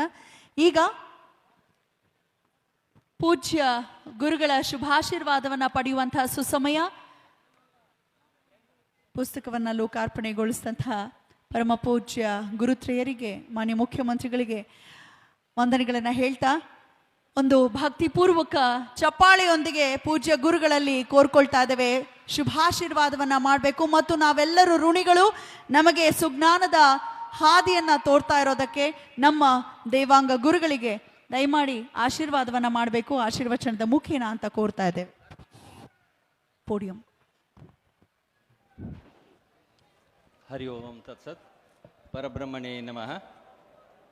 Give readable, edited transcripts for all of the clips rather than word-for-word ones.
ಮಾಡೋಣ. ಈಗ ಪೂಜ್ಯ ಗುರುಗಳ ಶುಭಾಶೀರ್ವಾದವನ್ನು ಪಡೆಯುವಂತಹ ಸುಸಮಯ. ಪುಸ್ತಕವನ್ನು ಲೋಕಾರ್ಪಣೆಗೊಳಿಸಿದಂತಹ ಪರಮ ಪೂಜ್ಯ ಗುರುತ್ರಯರಿಗೆ, ಮಾನ್ಯ ಮುಖ್ಯಮಂತ್ರಿಗಳಿಗೆ ವಂದನೆಗಳನ್ನು ಹೇಳ್ತಾ ಒಂದು ಭಕ್ತಿಪೂರ್ವಕ ಚಪ್ಪಾಳೆಯೊಂದಿಗೆ ಪೂಜ್ಯ ಗುರುಗಳಲ್ಲಿ ಕೋರ್ಕೊಳ್ತಾ ಇದ್ದೇವೆ. ಶುಭಾಶೀರ್ವಾದವನ್ನು ಮಾಡಬೇಕು ಮತ್ತು ನಾವೆಲ್ಲರೂ ಋಣಿಗಳು ನಮಗೆ ಸುಜ್ಞಾನದ ಹಾದಿಯನ್ನು ತೋರ್ತಾ ಇರೋದಕ್ಕೆ ನಮ್ಮ ದೇವಾಂಗ ಗುರುಗಳಿಗೆ ದಯಮಾಡಿ ಆಶೀರ್ವಾದವನ್ನು ಮಾಡಬೇಕು, ಆಶೀರ್ವಚನದ ಮುಖೇನ ಅಂತ ಕೋರ್ತಾ ಇದ್ದೇವೆ. ಪೋಡಿಯಂ. ಹರಿ ಓಂ ತತ್ಸತ್. ಪರಬ್ರಹ್ಮಣೇ ನಮಃ.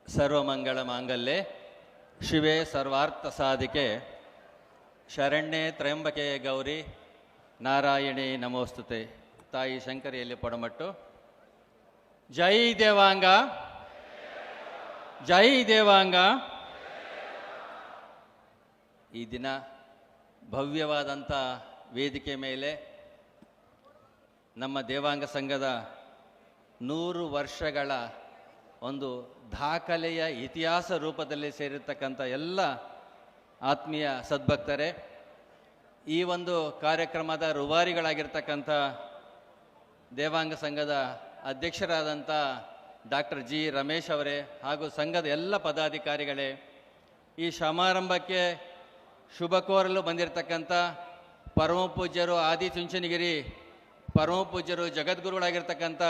ಸರ್ವಮಂಗಳ ಮಾಂಗಲ್ಯೆ ಶಿವೆ ಸರ್ವಾರ್ಥ ಸಾಧಿಕೆ ಶರಣ್ಯೆ ತ್ರಯಂಬಕೆ ಗೌರಿ ನಾರಾಯಣಿ ನಮೋಸ್ತುತೆ. ತಾಯಿ ಶಂಕರಿಯಲ್ಲಿ ಪೊಡಮಟ್ಟು. ಜೈ ದೇವಾಂಗ, ಜೈ ದೇವಾಂಗ. ಈ ದಿನ ಭವ್ಯವಾದಂಥ ವೇದಿಕೆ ಮೇಲೆ ನಮ್ಮ ದೇವಾಂಗ ಸಂಘದ 100 ವರ್ಷಗಳ ಒಂದು ದಾಖಲೆಯ ಇತಿಹಾಸ ರೂಪದಲ್ಲಿ ಸೇರಿರ್ತಕ್ಕಂಥ ಎಲ್ಲ ಆತ್ಮೀಯ ಸದ್ಭಕ್ತರೇ, ಈ ಒಂದು ಕಾರ್ಯಕ್ರಮದ ರೂವಾರಿಗಳಾಗಿರ್ತಕ್ಕಂಥ ದೇವಾಂಗ ಸಂಘದ ಅಧ್ಯಕ್ಷರಾದಂಥ ಡಾಕ್ಟರ್ ಜಿ ರಮೇಶ್ ಅವರೇ ಹಾಗೂ ಸಂಘದ ಎಲ್ಲ ಪದಾಧಿಕಾರಿಗಳೇ, ಈ ಸಮಾರಂಭಕ್ಕೆ ಶುಭ ಕೋರಲು ಬಂದಿರತಕ್ಕಂಥ ಪರಮ ಪೂಜ್ಯರು ಆದಿಚುಂಚನಗಿರಿ ಪರಮ ಪೂಜ್ಯರು ಜಗದ್ಗುರುಗಳಾಗಿರ್ತಕ್ಕಂಥ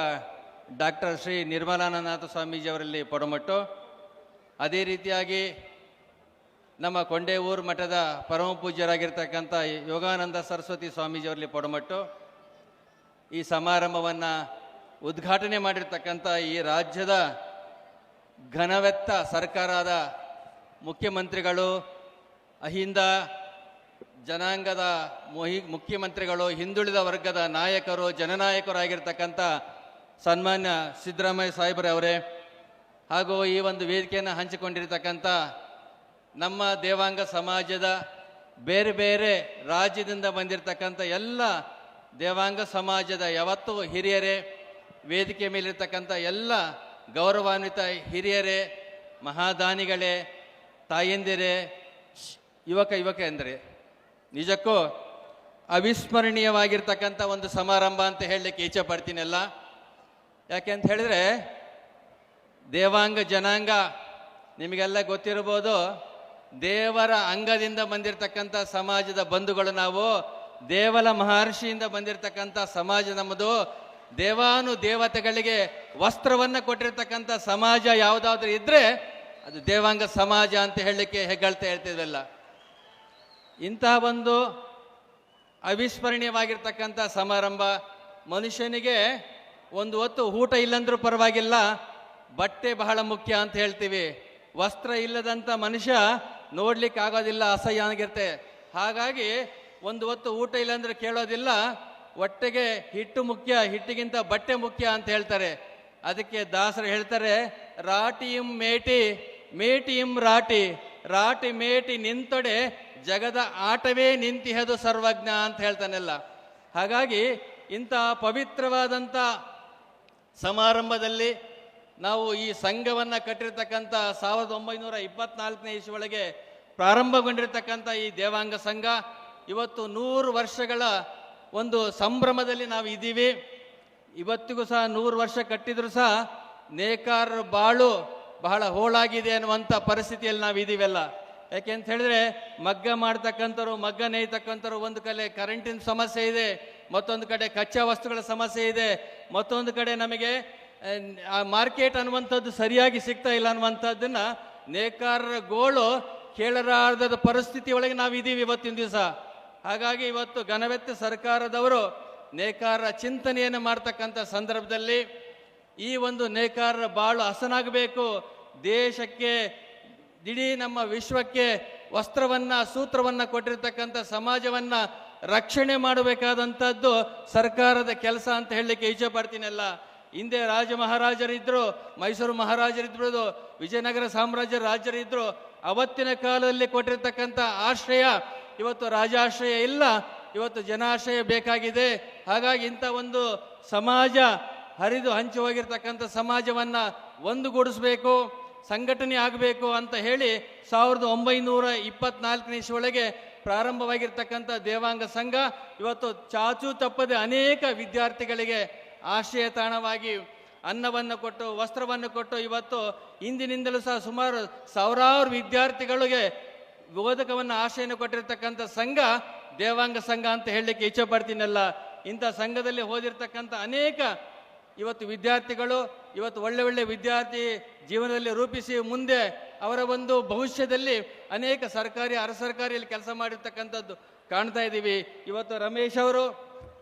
ಡಾಕ್ಟರ್ ಶ್ರೀ ನಿರ್ಮಲಾನಂದನಾಥ ಸ್ವಾಮೀಜಿಯವರಲ್ಲಿ ಪೊಡಮಟ್ಟು, ಅದೇ ರೀತಿಯಾಗಿ ನಮ್ಮ ಕೊಂಡೇವೂರು ಮಠದ ಪರಮ ಪೂಜ್ಯರಾಗಿರ್ತಕ್ಕಂಥ ಯೋಗಾನಂದ ಸರಸ್ವತಿ ಸ್ವಾಮೀಜಿಯವರಲ್ಲಿ ಪೊಡಮಟ್ಟು, ಈ ಸಮಾರಂಭವನ್ನು ಉದ್ಘಾಟನೆ ಮಾಡಿರ್ತಕ್ಕಂಥ ಈ ರಾಜ್ಯದ ಘನವೆತ್ತ ಸರ್ಕಾರದ ಮುಖ್ಯಮಂತ್ರಿಗಳು, ಅಹಿಂದ ಜನಾಂಗದ ಮುಖ್ಯಮಂತ್ರಿಗಳು, ಹಿಂದುಳಿದ ವರ್ಗದ ನಾಯಕರು, ಜನನಾಯಕರಾಗಿರ್ತಕ್ಕಂಥ ಸನ್ಮಾನ್ಯ ಸಿದ್ದರಾಮಯ್ಯ ಸಾಹೇಬ್ರವರೇ, ಹಾಗೂ ಈ ಒಂದು ವೇದಿಕೆಯನ್ನು ಹಂಚಿಕೊಂಡಿರ್ತಕ್ಕಂಥ ನಮ್ಮ ದೇವಾಂಗ ಸಮಾಜದ ಬೇರೆ ಬೇರೆ ರಾಜ್ಯದಿಂದ ಬಂದಿರತಕ್ಕಂಥ ಎಲ್ಲ ದೇವಾಂಗ ಸಮಾಜದ ಯಾವತ್ತೂ ಹಿರಿಯರೇ, ವೇದಿಕೆ ಮೇಲಿರ್ತಕ್ಕಂಥ ಎಲ್ಲ ಗೌರವಾನ್ವಿತ ಹಿರಿಯರೇ, ಮಹಾದಾನಿಗಳೇ, ತಾಯಂದಿರೇ, ಯುವಕ ಎಂದರೆ ನಿಜಕ್ಕೂ ಅವಿಸ್ಮರಣೀಯವಾಗಿರ್ತಕ್ಕಂಥ ಒಂದು ಸಮಾರಂಭ ಅಂತ ಹೇಳಲಿಕ್ಕೆ ಇಚ್ಛೆ ಪಡ್ತೀನಲ್ಲ. ಯಾಕೆ ಅಂತ ಹೇಳಿದ್ರೆ, ದೇವಾಂಗ ಜನಾಂಗ ನಿಮಗೆಲ್ಲ ಗೊತ್ತಿರ್ಬೋದು, ದೇವರ ಅಂಗದಿಂದ ಬಂದಿರತಕ್ಕಂಥ ಸಮಾಜದ ಬಂಧುಗಳು ನಾವು. ದೇವಲ ಮಹರ್ಷಿಯಿಂದ ಬಂದಿರತಕ್ಕಂಥ ಸಮಾಜ ನಮ್ಮದು. ದೇವಾನು ದೇವತೆಗಳಿಗೆ ವಸ್ತ್ರವನ್ನು ಕೊಟ್ಟಿರ್ತಕ್ಕಂಥ ಸಮಾಜ ಯಾವುದಾದ್ರೂ ಇದ್ದರೆ ಅದು ದೇವಾಂಗ ಸಮಾಜ ಅಂತ ಹೇಳಲಿಕ್ಕೆ ಹೆಗ್ಗಳ್ತಾ ಹೇಳ್ತಿದ್ವಲ್ಲ. ಇಂತಹ ಒಂದು ಅವಿಸ್ಮರಣೀಯವಾಗಿರ್ತಕ್ಕಂಥ ಸಮಾರಂಭ. ಮನುಷ್ಯನಿಗೆ ಒಂದು ಹೊತ್ತು ಊಟ ಇಲ್ಲಂದ್ರೂ ಪರವಾಗಿಲ್ಲ, ಬಟ್ಟೆ ಬಹಳ ಮುಖ್ಯ ಅಂತ ಹೇಳ್ತೀವಿ. ವಸ್ತ್ರ ಇಲ್ಲದಂಥ ಮನುಷ್ಯ ನೋಡ್ಲಿಕ್ಕೆ ಆಗೋದಿಲ್ಲ, ಅಸಹ್ಯ ಆಗಿರುತ್ತೆ. ಹಾಗಾಗಿ ಒಂದು ಹೊತ್ತು ಊಟ ಇಲ್ಲಾಂದ್ರೆ ಕೇಳೋದಿಲ್ಲ, ಹೊಟ್ಟೆಗೆ ಹಿಟ್ಟು ಮುಖ್ಯ, ಹಿಟ್ಟಿಗಿಂತ ಬಟ್ಟೆ ಮುಖ್ಯ ಅಂತ ಹೇಳ್ತಾರೆ. ಅದಕ್ಕೆ ದಾಸರು ಹೇಳ್ತಾರೆ, ರಾಟಿಯಂ ಮೇಟಿ ಮೇಟಿಯಂ ರಾಟಿ, ರಾಟಿ ಮೇಟಿ ನಿಂತೊಡೆ ಜಗದ ಆಟವೇ ನಿಂತಿಹದು ಸರ್ವಜ್ಞ ಅಂತ ಹೇಳ್ತಾನೆಲ್ಲ. ಹಾಗಾಗಿ ಇಂಥ ಪವಿತ್ರವಾದಂಥ ಸಮಾರಂಭದಲ್ಲಿ ನಾವು ಈ ಸಂಘವನ್ನು ಕಟ್ಟಿರ್ತಕ್ಕಂಥ 1924ನೇ ಇಸ್ವಿಯೊಳಗೆ ಪ್ರಾರಂಭಗೊಂಡಿರ್ತಕ್ಕಂಥ ಈ ದೇವಾಂಗ ಸಂಘ ಇವತ್ತು 100 ವರ್ಷಗಳ ಒಂದು ಸಂಭ್ರಮದಲ್ಲಿ ನಾವು ಇದ್ದೀವಿ. ಇವತ್ತಿಗೂ ಸಹ 100 ವರ್ಷ ಕಟ್ಟಿದ್ರು ಸಹ ನೇಕಾರರ ಬಾಳು ಬಹಳ ಹೋಳಾಗಿದೆ ಅನ್ನುವಂಥ ಪರಿಸ್ಥಿತಿಯಲ್ಲಿ ನಾವು ಇದ್ದೀವಲ್ಲ. ಯಾಕೆ ಅಂತ ಹೇಳಿದ್ರೆ, ಮಗ್ಗ ಮಾಡ್ತಕ್ಕಂಥವ್ರು, ಮಗ್ಗ ನೇಯ್ತಕ್ಕಂಥವ್ರು, ಒಂದು ಕಡೆ ಕರೆಂಟಿನ ಸಮಸ್ಯೆ ಇದೆ, ಮತ್ತೊಂದು ಕಡೆ ಕಚ್ಚಾ ವಸ್ತುಗಳ ಸಮಸ್ಯೆ ಇದೆ, ಮತ್ತೊಂದು ಕಡೆ ನಮಗೆ ಮಾರ್ಕೆಟ್ ಅನ್ನುವಂಥದ್ದು ಸರಿಯಾಗಿ ಸಿಗ್ತಾ ಇಲ್ಲ ಅನ್ನುವಂಥದ್ದನ್ನು ನೇಕಾರರ ಗೋಳು ಕೇಳಲಾರದ ಪರಿಸ್ಥಿತಿ ಒಳಗೆ ನಾವು ಇದ್ದೀವಿ ಇವತ್ತಿನ ದಿವಸ. ಹಾಗಾಗಿ ಇವತ್ತು ಘನವೆತ್ತ ಸರ್ಕಾರದವರು ನೇಕಾರರ ಚಿಂತನೆಯನ್ನು ಮಾಡ್ತಕ್ಕಂಥ ಸಂದರ್ಭದಲ್ಲಿ ಈ ಒಂದು ನೇಕಾರರ ಬಾಳು ಹಸನಾಗಬೇಕು, ದೇಶಕ್ಕೆ ಇಡೀ ನಮ್ಮ ವಿಶ್ವಕ್ಕೆ ವಸ್ತ್ರವನ್ನು ಸೂತ್ರವನ್ನು ಕೊಟ್ಟಿರ್ತಕ್ಕಂಥ ಸಮಾಜವನ್ನು ರಕ್ಷಣೆ ಮಾಡಬೇಕಾದಂಥದ್ದು ಸರ್ಕಾರದ ಕೆಲಸ ಅಂತ ಹೇಳಲಿಕ್ಕೆ ಇಚ್ಛೆ ಪಡ್ತೀನಲ್ಲ. ಹಿಂದೆ ರಾಜ ಮಹಾರಾಜರಿದ್ದರು, ಮೈಸೂರು ಮಹಾರಾಜರಿದ್ದರು, ವಿಜಯನಗರ ಸಾಮ್ರಾಜ್ಯ ರಾಜರಿದ್ದರು. ಅವತ್ತಿನ ಕಾಲದಲ್ಲಿ ಕೊಟ್ಟಿರ್ತಕ್ಕಂಥ ಆಶ್ರಯ ಇವತ್ತು ರಾಜಾಶ್ರಯ ಇಲ್ಲ, ಇವತ್ತು ಜನಾಶ್ರಯ ಬೇಕಾಗಿದೆ. ಹಾಗಾಗಿ ಇಂಥ ಒಂದು ಸಮಾಜ ಹರಿದು ಹಂಚಿ ಹೋಗಿರ್ತಕ್ಕಂಥ ಸಮಾಜವನ್ನು ಒಂದುಗೂಡಿಸ್ಬೇಕು. ಸಂಘಟನೆ ಆಗಬೇಕು ಅಂತ ಹೇಳಿ 1924ನೇ ಇಸ್ವಿಯೊಳಗೆ ಪ್ರಾರಂಭವಾಗಿರ್ತಕ್ಕಂಥ ದೇವಾಂಗ ಸಂಘ ಇವತ್ತು ಚಾಚೂ ತಪ್ಪದೆ ಅನೇಕ ವಿದ್ಯಾರ್ಥಿಗಳಿಗೆ ಆಶ್ರಯ ತಾಣವಾಗಿ ಅನ್ನವನ್ನು ಕೊಟ್ಟು ವಸ್ತ್ರವನ್ನು ಕೊಟ್ಟು ಇವತ್ತು ಇಂದಿನಿಂದಲೂ ಸಹ ಸುಮಾರು ಸಾವಿರಾರು ವಿದ್ಯಾರ್ಥಿಗಳಿಗೆ ಬೋಧಕವನ್ನು ಆಶ್ರಯನ ಕೊಟ್ಟಿರ್ತಕ್ಕಂಥ ಸಂಘ ದೇವಾಂಗ ಸಂಘ ಅಂತ ಹೇಳಲಿಕ್ಕೆ ಇಚ್ಛೆ ಪಡ್ತೀನಲ್ಲ. ಇಂಥ ಸಂಘದಲ್ಲಿ ಓದಿರ್ತಕ್ಕಂಥ ಅನೇಕ ಇವತ್ತು ವಿದ್ಯಾರ್ಥಿಗಳು ಇವತ್ತು ಒಳ್ಳೆ ಒಳ್ಳೆ ವಿದ್ಯಾರ್ಥಿ ಜೀವನದಲ್ಲಿ ರೂಪಿಸಿ ಮುಂದೆ ಅವರ ಒಂದು ಭವಿಷ್ಯದಲ್ಲಿ ಅನೇಕ ಸರ್ಕಾರಿ ಅರೆ ಸರ್ಕಾರಿಯಲ್ಲಿ ಕೆಲಸ ಮಾಡಿರ್ತಕ್ಕಂಥದ್ದು ಕಾಣ್ತಾ ಇದ್ದೀವಿ. ಇವತ್ತು ರಮೇಶ್ ಅವರು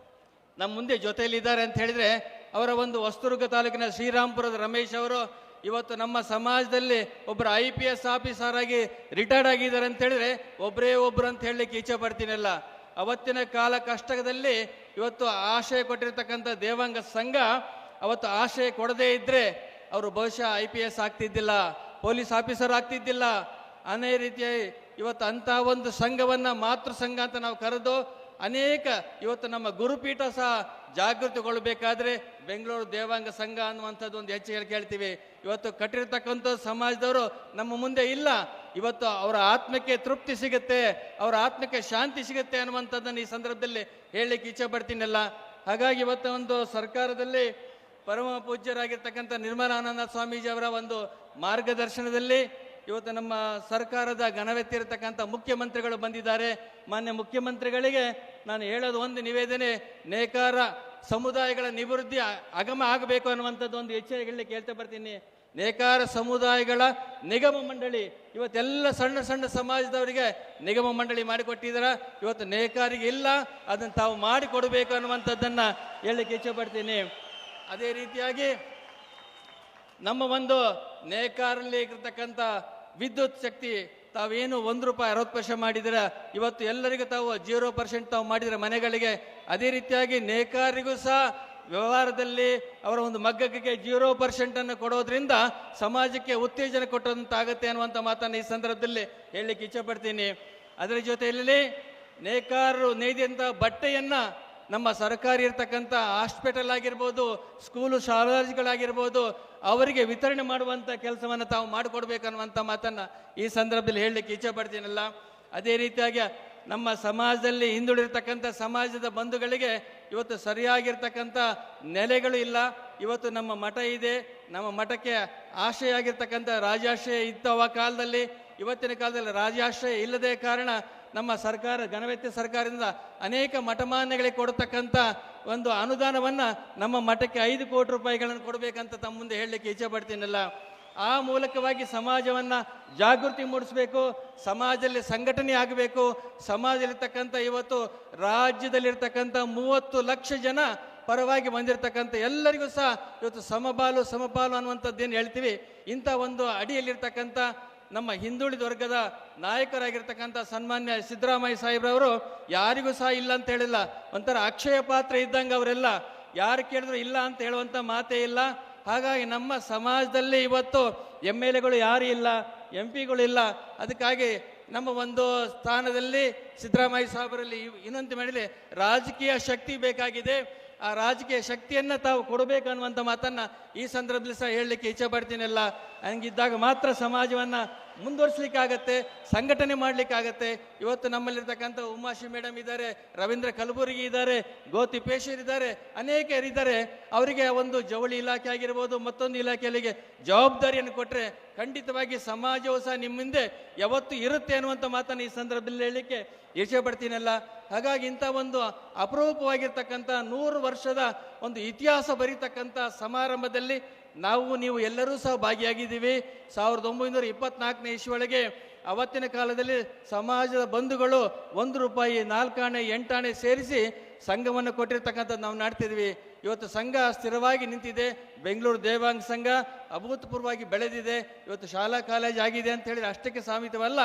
ನಮ್ಮ ಮುಂದೆ ಜೊತೆಯಲ್ಲಿದ್ದಾರೆ ಅಂತ ಹೇಳಿದರೆ ಅವರ ಒಂದು ಹೊಸದುರ್ಗ ತಾಲೂಕಿನ ಶ್ರೀರಾಮ್ಪುರದ ರಮೇಶ್ ಅವರು ಇವತ್ತು ನಮ್ಮ ಸಮಾಜದಲ್ಲಿ ಒಬ್ಬರು IPS ಆಫೀಸರ್ ಆಗಿ ರಿಟೈರ್ಡ್ ಆಗಿದ್ದಾರೆ ಅಂತ ಹೇಳಿದ್ರೆ ಒಬ್ಬರೇ ಒಬ್ಬರು ಅಂತ ಹೇಳಲಿಕ್ಕೆ ಇಚ್ಛೆ ಪಡ್ತೀನಲ್ಲ. ಅವತ್ತಿನ ಕಾಲ ಕಷ್ಟದಲ್ಲಿ ಇವತ್ತು ಆಶ್ರಯ ಕೊಟ್ಟಿರ್ತಕ್ಕಂಥ ದೇವಾಂಗ ಸಂಘ ಅವತ್ತು ಆಶ್ರಯ ಕೊಡದೇ ಇದ್ದರೆ ಅವರು ಬಹುಶಃ IPS ಆಗ್ತಿದ್ದಿಲ್ಲ, ಪೊಲೀಸ್ ಆಫೀಸರ್ ಆಗ್ತಿದ್ದಿಲ್ಲ. ಅದೇ ರೀತಿಯಾಗಿ ಇವತ್ತು ಅಂಥ ಒಂದು ಸಂಘವನ್ನು ಮಾತೃ ಸಂಘ ಅಂತ ನಾವು ಕರೆದು ಅನೇಕ ಇವತ್ತು ನಮ್ಮ ಗುರುಪೀಠ ಸಹ ಜಾಗೃತಿಗೊಳ್ಳಬೇಕಾದ್ರೆ ಬೆಂಗಳೂರು ದೇವಾಂಗ ಸಂಘ ಅನ್ನುವಂಥದ್ದು ಒಂದು ಹೆಚ್ಚು ಕೇಳ್ತೀವಿ. ಇವತ್ತು ಕಟ್ಟಿರ್ತಕ್ಕಂಥ ಸಮಾಜದವರು ನಮ್ಮ ಮುಂದೆ ಇಲ್ಲ. ಇವತ್ತು ಅವರ ಆತ್ಮಕ್ಕೆ ತೃಪ್ತಿ ಸಿಗುತ್ತೆ, ಅವರ ಆತ್ಮಕ್ಕೆ ಶಾಂತಿ ಸಿಗುತ್ತೆ ಅನ್ನುವಂಥದ್ದನ್ನು ಈ ಸಂದರ್ಭದಲ್ಲಿ ಹೇಳಲಿಕ್ಕೆ ಇಚ್ಛೆ ಪಡ್ತೀನಲ್ಲ. ಹಾಗಾಗಿ ಇವತ್ತು ಒಂದು ಸರ್ಕಾರದಲ್ಲಿ ಪರಮ ಪೂಜ್ಯರಾಗಿರ್ತಕ್ಕಂಥ ನಿರ್ಮಲಾನಂದ ಸ್ವಾಮೀಜಿ ಅವರ ಒಂದು ಮಾರ್ಗದರ್ಶನದಲ್ಲಿ ಇವತ್ತು ನಮ್ಮ ಸರ್ಕಾರದ ಘನವೆತ್ತಿರತಕ್ಕಂಥ ಮುಖ್ಯಮಂತ್ರಿಗಳು ಬಂದಿದ್ದಾರೆ. ಮಾನ್ಯ ಮುಖ್ಯಮಂತ್ರಿಗಳಿಗೆ ನಾನು ಹೇಳೋದು ಒಂದು ನಿವೇದನೆ, ನೇಕಾರ ಸಮುದಾಯಗಳ ನಿವೃತ್ತಿ ಆಗಮ ಆಗಬೇಕು ಅನ್ನುವಂಥದ್ದು ಒಂದು ಎಚ್ಚರಿಕೆ ಹೇಳ್ತಾ ಬರ್ತೀನಿ. ನೇಕಾರ ಸಮುದಾಯಗಳ ನಿಗಮ ಮಂಡಳಿ ಇವತ್ತೆಲ್ಲ ಸಣ್ಣ ಸಣ್ಣ ಸಮಾಜದವರಿಗೆ ನಿಗಮ ಮಂಡಳಿ ಮಾಡಿಕೊಟ್ಟಿದ್ದಾರೆ. ಇವತ್ತು ನೇಕಾರಿಗೆ ಇಲ್ಲ, ಅದನ್ನು ತಾವು ಮಾಡಿಕೊಡಬೇಕು ಅನ್ನುವಂಥದ್ದನ್ನು ಹೇಳಲಿಕ್ಕೆ ಇಚ್ಛೆ ಪಡ್ತೀನಿ. ಅದೇ ರೀತಿಯಾಗಿ ನಮ್ಮ ಒಂದು ನೇಕಾರಲ್ಲಿ ಇರತಕ್ಕಂಥ ವಿದ್ಯುತ್ ಶಕ್ತಿ ತಾವೇನು ₹1 ಮಾಡಿದರೆ ಇವತ್ತು ಎಲ್ಲರಿಗೂ ತಾವು 0% ತಾವು ಮಾಡಿದರೆ ಮನೆಗಳಿಗೆ. ಅದೇ ರೀತಿಯಾಗಿ ನೇಕಾರಿಗೂ ಸಹ ವ್ಯವಹಾರದಲ್ಲಿ ಅವರ ಒಂದು ಮಗ್ಗಕ್ಕೆ 0% ಕೊಡೋದ್ರಿಂದ ಸಮಾಜಕ್ಕೆ ಉತ್ತೇಜನ ಕೊಟ್ಟಂತಾಗತ್ತೆ ಅನ್ನುವಂಥ ಮಾತನ್ನು ಈ ಸಂದರ್ಭದಲ್ಲಿ ಹೇಳಲಿಕ್ಕೆ ಇಚ್ಛೆ ಪಡ್ತೀನಿ. ಅದರ ಜೊತೆಯಲ್ಲಿ ನೇಕಾರರು ನೇಯ್ದಂಥ ಬಟ್ಟೆಯನ್ನು ನಮ್ಮ ಸರ್ಕಾರಿ ಇರ್ತಕ್ಕಂಥ ಹಾಸ್ಪಿಟಲ್ ಆಗಿರ್ಬೋದು, ಸ್ಕೂಲು ಶಾಲಾಗಳಾಗಿರ್ಬೋದು, ಅವರಿಗೆ ವಿತರಣೆ ಮಾಡುವಂಥ ಕೆಲಸವನ್ನು ತಾವು ಮಾಡಿಕೊಡ್ಬೇಕನ್ನುವಂಥ ಮಾತನ್ನು ಈ ಸಂದರ್ಭದಲ್ಲಿ ಹೇಳಲಿಕ್ಕೆ ಇಚ್ಛೆ ಪಡ್ತೀನಲ್ಲ. ಅದೇ ರೀತಿಯಾಗಿ ನಮ್ಮ ಸಮಾಜದಲ್ಲಿ ಹಿಂದುಳಿರ್ತಕ್ಕಂಥ ಸಮಾಜದ ಬಂಧುಗಳಿಗೆ ಇವತ್ತು ಸರಿಯಾಗಿರ್ತಕ್ಕಂಥ ನೆಲೆಗಳು ಇಲ್ಲ. ಇವತ್ತು ನಮ್ಮ ಮಠ ಇದೆ, ನಮ್ಮ ಮಠಕ್ಕೆ ಆಶ್ರಯ ಆಗಿರ್ತಕ್ಕಂಥ ರಾಜಾಶ್ರಯ ಇತ್ತವ ಕಾಲದಲ್ಲಿ, ಇವತ್ತಿನ ಕಾಲದಲ್ಲಿ ರಾಜಾಶ್ರಯ ಇಲ್ಲದೇ ಕಾರಣ ನಮ್ಮ ಸರ್ಕಾರ ಘನವೆತ್ತಿ ಸರ್ಕಾರದಿಂದ ಅನೇಕ ಮಠಮಾನ್ಯಗಳಿಗೆ ಕೊಡತಕ್ಕಂಥ ಒಂದು ಅನುದಾನವನ್ನು ನಮ್ಮ ಮಠಕ್ಕೆ 5 ಕೋಟಿ ರೂಪಾಯಿಗಳನ್ನು ಕೊಡಬೇಕಂತ ತಮ್ಮ ಮುಂದೆ ಹೇಳಲಿಕ್ಕೆ ಇಚ್ಛೆ ಪಡ್ತೀನಲ್ಲ. ಆ ಮೂಲಕವಾಗಿ ಸಮಾಜವನ್ನು ಜಾಗೃತಿ ಮೂಡಿಸಬೇಕು, ಸಮಾಜದಲ್ಲಿ ಸಂಘಟನೆ ಆಗಬೇಕು. ಸಮಾಜದಲ್ಲಿರ್ತಕ್ಕಂಥ ಇವತ್ತು ರಾಜ್ಯದಲ್ಲಿರ್ತಕ್ಕಂಥ 30 ಲಕ್ಷ ಜನ ಪರವಾಗಿ ಬಂದಿರತಕ್ಕಂಥ ಎಲ್ಲರಿಗೂ ಸಹ ಇವತ್ತು ಸಮಪಾಲು ಅನ್ನುವಂಥದ್ದೇನು ಹೇಳ್ತೀವಿ. ಇಂಥ ಒಂದು ಅಡಿಯಲ್ಲಿರ್ತಕ್ಕಂಥ ನಮ್ಮ ಹಿಂದುಳಿದ ವರ್ಗದ ನಾಯಕರಾಗಿರ್ತಕ್ಕಂಥ ಸನ್ಮಾನ್ಯ ಸಿದ್ದರಾಮಯ್ಯ ಸಾಹೇಬ್ರವರು ಯಾರಿಗೂ ಸಹ ಇಲ್ಲ ಅಂತ ಹೇಳಿಲ್ಲ. ಒಂಥರ ಅಕ್ಷಯ ಪಾತ್ರ ಇದ್ದಂಗೆ ಅವರೆಲ್ಲ, ಯಾರು ಕೇಳಿದ್ರು ಇಲ್ಲ ಅಂತ ಹೇಳುವಂಥ ಮಾತೇ ಇಲ್ಲ. ಹಾಗಾಗಿ ನಮ್ಮ ಸಮಾಜದಲ್ಲಿ ಇವತ್ತು MLAಗಳು ಯಾರೂ ಇಲ್ಲ, MP ಇಲ್ಲ. ಅದಕ್ಕಾಗಿ ನಮ್ಮ ಒಂದು ಸ್ಥಾನದಲ್ಲಿ ಸಿದ್ದರಾಮಯ್ಯ ಸಾಹೇಬರಲ್ಲಿ ವಿನಂತಿ ಮಾಡಿದರೆ ರಾಜಕೀಯ ಶಕ್ತಿ ಬೇಕಾಗಿದೆ. ಆ ರಾಜಕೀಯ ಶಕ್ತಿಯನ್ನು ತಾವು ಕೊಡಬೇಕು ಅನ್ನುವಂಥ ಮಾತನ್ನು ಈ ಸಂದರ್ಭದಲ್ಲಿ ಸಹ ಹೇಳಲಿಕ್ಕೆ ಇಚ್ಛೆ ಪಡ್ತೀನಲ್ಲ. ಹಂಗಿದ್ದಾಗ ಮಾತ್ರ ಸಮಾಜವನ್ನು ಮುಂದುವರಿಸಲಿಕ್ಕಾಗತ್ತೆ, ಸಂಘಟನೆ ಮಾಡಲಿಕ್ಕಾಗತ್ತೆ. ಇವತ್ತು ನಮ್ಮಲ್ಲಿರ್ತಕ್ಕಂಥ ಉಮಾಶ್ರೀ ಮೇಡಮ್ ಇದ್ದಾರೆ, ರವೀಂದ್ರ ಕಲಬುರ್ಗಿ ಇದ್ದಾರೆ, ಗೋತಿ ಪೇಶರ್ ಇದ್ದಾರೆ, ಅನೇಕರಿದ್ದಾರೆ. ಅವರಿಗೆ ಒಂದು ಜವಳಿ ಇಲಾಖೆ ಆಗಿರ್ಬೋದು, ಮತ್ತೊಂದು ಇಲಾಖೆಯಲ್ಲಿಗೆ ಜವಾಬ್ದಾರಿಯನ್ನು ಕೊಟ್ಟರೆ ಖಂಡಿತವಾಗಿ ಸಮಾಜವು ಸಹ ನಿಮ್ಮ ಮುಂದೆ ಯಾವತ್ತು ಇರುತ್ತೆ ಅನ್ನುವಂಥ ಮಾತನ್ನು ಈ ಸಂದರ್ಭದಲ್ಲಿ ಹೇಳಲಿಕ್ಕೆ ಇಚ್ಛೆ ಪಡ್ತೀನಲ್ಲ. ಹಾಗಾಗಿ ಇಂಥ ಒಂದು ಅಪರೂಪವಾಗಿರ್ತಕ್ಕಂಥ 100 ವರ್ಷದ ಒಂದು ಇತಿಹಾಸ ಬರೀತಕ್ಕಂಥ ಸಮಾರಂಭದಲ್ಲಿ ನೀವು ಎಲ್ಲರೂ ಸಹ ಭಾಗಿಯಾಗಿದ್ದೀವಿ. 1924ನೇ ಇಸ್ವಿಯೊಳಗೆ ಅವತ್ತಿನ ಕಾಲದಲ್ಲಿ ಸಮಾಜದ ಬಂಧುಗಳು ₹1, 4 ಆಣೆ 8 ಆಣೆ ಸೇರಿಸಿ ಸಂಘವನ್ನು ಕೊಟ್ಟಿರ್ತಕ್ಕಂಥದ್ದು ನಾವು ಮಾಡ್ತಿದ್ವಿ. ಇವತ್ತು ಸಂಘ ಸ್ಥಿರವಾಗಿ ನಿಂತಿದೆ. ಬೆಂಗಳೂರು ದೇವಾಂಗ ಸಂಘ ಅಭೂತಪೂರ್ವವಾಗಿ ಬೆಳೆದಿದೆ. ಇವತ್ತು ಶಾಲಾ ಕಾಲೇಜ್ ಆಗಿದೆ ಅಂತ ಹೇಳಿದ್ರೆ ಅಷ್ಟಕ್ಕೆ ಸೀಮಿತವಲ್ಲ,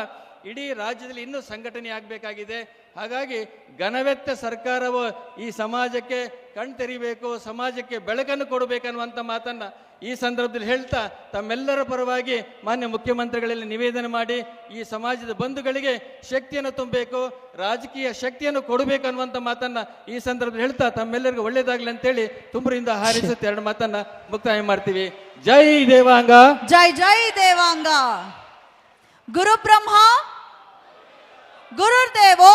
ಇಡೀ ರಾಜ್ಯದಲ್ಲಿ ಇನ್ನೂ ಸಂಘಟನೆ ಆಗಬೇಕಾಗಿದೆ. ಹಾಗಾಗಿ ಘನವೆತ್ತ ಸರ್ಕಾರವು ಈ ಸಮಾಜಕ್ಕೆ ಕಣ್ತೆರಿಬೇಕು, ಸಮಾಜಕ್ಕೆ ಬೆಳಕನ್ನು ಕೊಡಬೇಕನ್ನುವಂಥ ಮಾತನ್ನು ಈ ಸಂದರ್ಭದಲ್ಲಿ ಹೇಳ್ತಾ ತಮ್ಮೆಲ್ಲರ ಪರವಾಗಿ ಮಾನ್ಯ ಮುಖ್ಯಮಂತ್ರಿಗಳಲ್ಲಿ ನಿವೇದನೆ ಮಾಡಿ ಈ ಸಮಾಜದ ಬಂಧುಗಳಿಗೆ ಶಕ್ತಿಯನ್ನು ತುಂಬಬೇಕು, ರಾಜಕೀಯ ಶಕ್ತಿಯನ್ನು ಕೊಡಬೇಕು ಅನ್ನುವಂಥ ಮಾತನ್ನ ಈ ಸಂದರ್ಭದಲ್ಲಿ ಹೇಳ್ತಾ ತಮ್ಮೆಲ್ಲರಿಗೂ ಒಳ್ಳೇದಾಗ್ಲಿ ಅಂತೇಳಿ ತುಂಬರಿಂದ ಹಾರೈಸುತ್ತೆ ಎರಡು ಮಾತನ್ನ ಮುಕ್ತಾಯ ಮಾಡ್ತೀವಿ. ಜೈ ದೇವಾಂಗ, ಜೈ ಜೈ ದೇವಾಂಗ. ಗುರು ಬ್ರಹ್ಮ ಗುರುರ್ದೇವೋ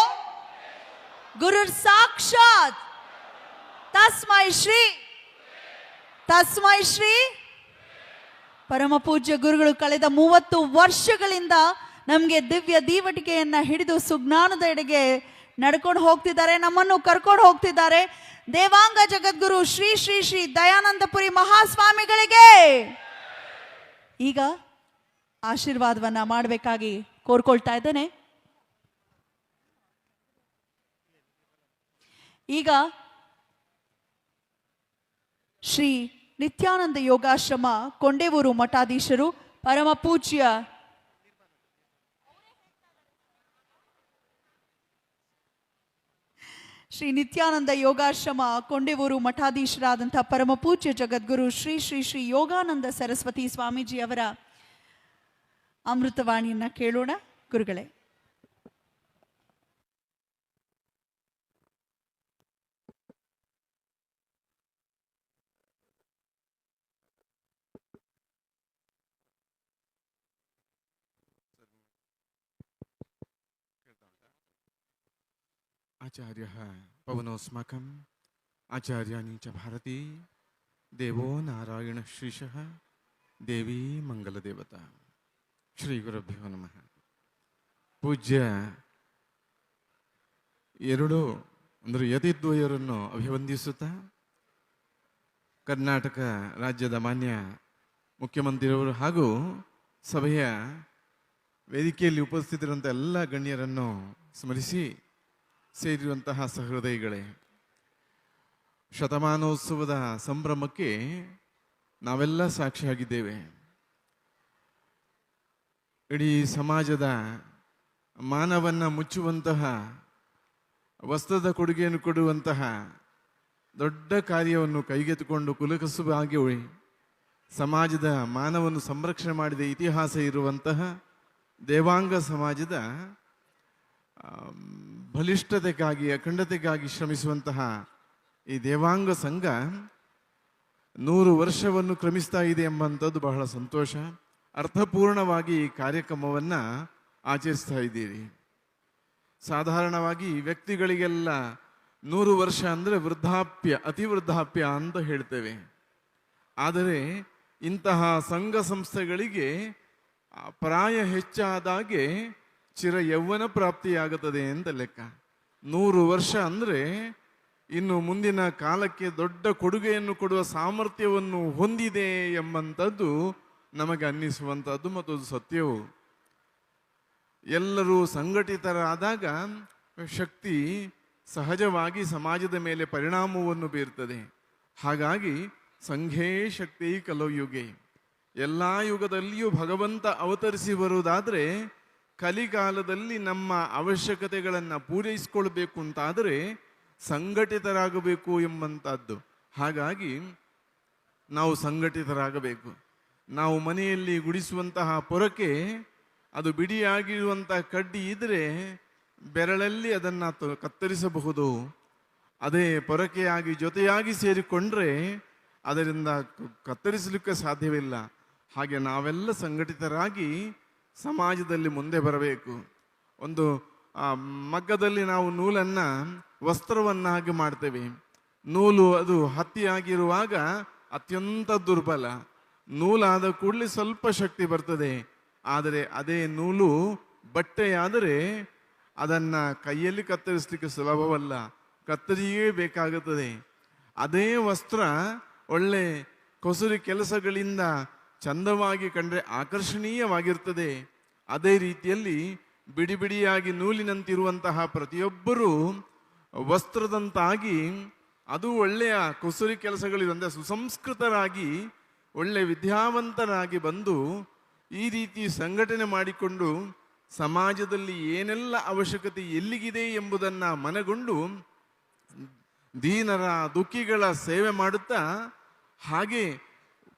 ಗುರುರ್ ಸಾಕ್ಷಾತ್ ತಸ್ಮೈ ಶ್ರೀ ತಸ್ಮೈ ಶ್ರೀ. ಪರಮ ಪೂಜ್ಯ ಗುರುಗಳು ಕಳೆದ 30 ವರ್ಷಗಳಿಂದ ನಮಗೆ ದಿವ್ಯ ದೀವಟಿಕೆಯನ್ನ ಹಿಡಿದು ಸುಜ್ಞಾನದ ಎಡೆಗೆ ನಡ್ಕೊಂಡು ಹೋಗ್ತಿದ್ದಾರೆ, ನಮ್ಮನ್ನು ಕರ್ಕೊಂಡು ಹೋಗ್ತಿದ್ದಾರೆ. ದೇವಾಂಗ ಜಗದ್ಗುರು ಶ್ರೀ ಶ್ರೀ ಶ್ರೀ ದಯಾನಂದಪುರಿ ಮಹಾಸ್ವಾಮಿಗಳಿಗೆ ಈಗ ಆಶೀರ್ವಾದವನ್ನ ಮಾಡಬೇಕಾಗಿ ಕೋರ್ಕೊಳ್ತಾ ಇದ್ದೇನೆ. ಈಗ ಶ್ರೀ ನಿತ್ಯಾನಂದ ಯೋಗಾಶ್ರಮ ಕೊಂಡೇವೂರು ಮಠಾಧೀಶರು ಪರಮ ಪೂಜ್ಯ ಶ್ರೀ ನಿತ್ಯಾನಂದ ಯೋಗಾಶ್ರಮ ಕೊಂಡೇವೂರು ಮಠಾಧೀಶರಾದಂತಹ ಪರಮ ಪೂಜ್ಯ ಜಗದ್ಗುರು ಶ್ರೀ ಶ್ರೀ ಶ್ರೀ ಯೋಗಾನಂದ ಸರಸ್ವತಿ ಸ್ವಾಮೀಜಿ ಅವರ ಅಮೃತವಾಣಿಯನ್ನ ಕೇಳೋಣ. ಗುರುಗಳೇ. आचार्यः पवनोऽस्माकम् आचार्याणि च भारती देवो नारायण श्रीशः देवी मंगलदेवता. ಶ್ರೀ ಗುರುಭ್ಯೋ ನಮಃ. ಪೂಜ್ಯ ಎರಡು ಅಂದರೆ ಯತಿದ್ವಯರನ್ನು ಅಭಿವಂದಿಸುತ್ತಾ ಕರ್ನಾಟಕ ರಾಜ್ಯದ ಮಾನ್ಯ ಮುಖ್ಯಮಂತ್ರಿಯವರು ಹಾಗೂ ಸಭೆಯ ವೇದಿಕೆಯಲ್ಲಿ ಉಪಸ್ಥಿತರಿರುವಂಥ ಎಲ್ಲ ಗಣ್ಯರನ್ನು ಸ್ಮರಿಸಿ ಸೇರಿರುವಂತಹ ಸಹೃದಯಿಗಳೇ, ಶತಮಾನೋತ್ಸವದ ಸಂಭ್ರಮಕ್ಕೆ ನಾವೆಲ್ಲ ಸಾಕ್ಷಿಯಾಗಿದ್ದೇವೆ. ಇಡೀ ಸಮಾಜದ ಮಾನವನ್ನ ಮುಚ್ಚುವಂತಹ, ವಸ್ತ್ರದ ಕೊಡುಗೆಯನ್ನು ಕೊಡುವಂತಹ ದೊಡ್ಡ ಕಾರ್ಯವನ್ನು ಕೈಗೆತ್ತಿಕೊಂಡು ಕುಲಕಸುಬಾಗಿ ಸಮಾಜದ ಮಾನವನ್ನು ಸಂರಕ್ಷಣೆ ಮಾಡಿದ ಇತಿಹಾಸ ಇರುವಂತಹ ದೇವಾಂಗ ಸಮಾಜದ ಬಲಿಷ್ಠತೆಗಾಗಿ, ಅಖಂಡತೆಗಾಗಿ ಶ್ರಮಿಸುವಂತಹ ಈ ದೇವಾಂಗ ಸಂಘ 100 ವರ್ಷವನ್ನು ಕ್ರಮಿಸ್ತಾ ಇದೆ ಎಂಬಂಥದ್ದು ಬಹಳ ಸಂತೋಷ. ಅರ್ಥಪೂರ್ಣವಾಗಿ ಈ ಕಾರ್ಯಕ್ರಮವನ್ನು ಆಚರಿಸ್ತಾ ಇದ್ದೀರಿ. ಸಾಧಾರಣವಾಗಿ ವ್ಯಕ್ತಿಗಳಿಗೆಲ್ಲ 100 ವರ್ಷ ಅಂದರೆ ವೃದ್ಧಾಪ್ಯ, ಅತಿ ವೃದ್ಧಾಪ್ಯ ಅಂತ ಹೇಳ್ತೇವೆ. ಆದರೆ ಇಂತಹ ಸಂಘ ಸಂಸ್ಥೆಗಳಿಗೆ ಪ್ರಾಯ ಹೆಚ್ಚಾದಾಗೆ ಚಿರ ಯೌವನ ಪ್ರಾಪ್ತಿಯಾಗುತ್ತದೆ ಅಂತ ಲೆಕ್ಕ. 100 ವರ್ಷ ಅಂದರೆ ಇನ್ನು ಮುಂದಿನ ಕಾಲಕ್ಕೆ ದೊಡ್ಡ ಕೊಡುಗೆಯನ್ನು ಕೊಡುವ ಸಾಮರ್ಥ್ಯವನ್ನು ಹೊಂದಿದೆ ಎಂಬಂಥದ್ದು ನಮಗೆ ಅನ್ನಿಸುವಂಥದ್ದು ಮತ್ತು ಸತ್ಯವು. ಎಲ್ಲರೂ ಸಂಘಟಿತರಾದಾಗ ಶಕ್ತಿ ಸಹಜವಾಗಿ ಸಮಾಜದ ಮೇಲೆ ಪರಿಣಾಮವನ್ನು ಬೀರ್ತದೆ. ಹಾಗಾಗಿ ಸಂಘೇ ಶಕ್ತಿ ಕಲೋ ಯುಗೆ, ಎಲ್ಲ ಯುಗದಲ್ಲಿಯೂ ಭಗವಂತ ಅವತರಿಸಿ ಬರುವುದಾದರೆ ಕಲಿಕಾಲದಲ್ಲಿ ನಮ್ಮ ಅವಶ್ಯಕತೆಗಳನ್ನು ಪೂರೈಸಿಕೊಳ್ಬೇಕು ಅಂತಾದರೆ ಸಂಘಟಿತರಾಗಬೇಕು ಎಂಬಂಥದ್ದು. ಹಾಗಾಗಿ ನಾವು ಸಂಘಟಿತರಾಗಬೇಕು. ನಾವು ಮನೆಯಲ್ಲಿ ಗುಡಿಸುವಂತಹ ಪೊರಕೆ ಅದು ಬಿಡಿಯಾಗಿರುವಂಥ ಕಡ್ಡಿ ಇದ್ರೆ ಬೆರಳಲ್ಲಿ ಅದನ್ನು ಕತ್ತರಿಸಬಹುದು. ಅದೇ ಪೊರಕೆಯಾಗಿ ಜೊತೆಯಾಗಿ ಸೇರಿಕೊಂಡ್ರೆ ಅದರಿಂದ ಕತ್ತರಿಸಲಿಕ್ಕೆ ಸಾಧ್ಯವಿಲ್ಲ. ಹಾಗೆ ನಾವೆಲ್ಲ ಸಂಘಟಿತರಾಗಿ ಸಮಾಜದಲ್ಲಿ ಮುಂದೆ ಬರಬೇಕು. ಒಂದು ಮಗ್ಗದಲ್ಲಿ ನಾವು ನೂಲನ್ನು ವಸ್ತ್ರವನ್ನಾಗಿ ಮಾಡ್ತೇವೆ. ನೂಲು ಅದು ಹತ್ತಿಯಾಗಿರುವಾಗ ಅತ್ಯಂತ ದುರ್ಬಲ, ನೂಲಾದ ಕೂಡಲೇ ಸ್ವಲ್ಪ ಶಕ್ತಿ ಬರ್ತದೆ. ಆದರೆ ಅದೇ ನೂಲು ಬಟ್ಟೆಯಾದರೆ ಅದನ್ನು ಕೈಯಲ್ಲಿ ಕತ್ತರಿಸಲಿಕ್ಕೆ ಸುಲಭವಲ್ಲ, ಕತ್ತರಿಯೇ ಬೇಕಾಗುತ್ತದೆ. ಅದೇ ವಸ್ತ್ರ ಒಳ್ಳೆ ಕೊಸುರಿ ಕೆಲಸಗಳಿಂದ ಚಂದವಾಗಿ ಕಂಡ್ರೆ ಆಕರ್ಷಣೀಯವಾಗಿರ್ತದೆ. ಅದೇ ರೀತಿಯಲ್ಲಿ ಬಿಡಿ ಬಿಡಿಯಾಗಿ ನೂಲಿನಂತಿರುವಂತಹ ಪ್ರತಿಯೊಬ್ಬರೂ ವಸ್ತ್ರದಂತಾಗಿ ಅದು ಒಳ್ಳೆಯ ಕುಸುರಿ ಕೆಲಸಗಳಿರುವಂಥ ಸುಸಂಸ್ಕೃತರಾಗಿ ಒಳ್ಳೆ ವಿದ್ಯಾವಂತರಾಗಿ ಬಂದು ಈ ರೀತಿ ಸಂಘಟನೆ ಮಾಡಿಕೊಂಡು ಸಮಾಜದಲ್ಲಿ ಏನೆಲ್ಲ ಅವಶ್ಯಕತೆ ಎಲ್ಲಿಗಿದೆ ಎಂಬುದನ್ನು ಮನಗೊಂಡು ದೀನರ ದುಃಖಿಗಳ ಸೇವೆ ಮಾಡುತ್ತಾ ಹಾಗೆ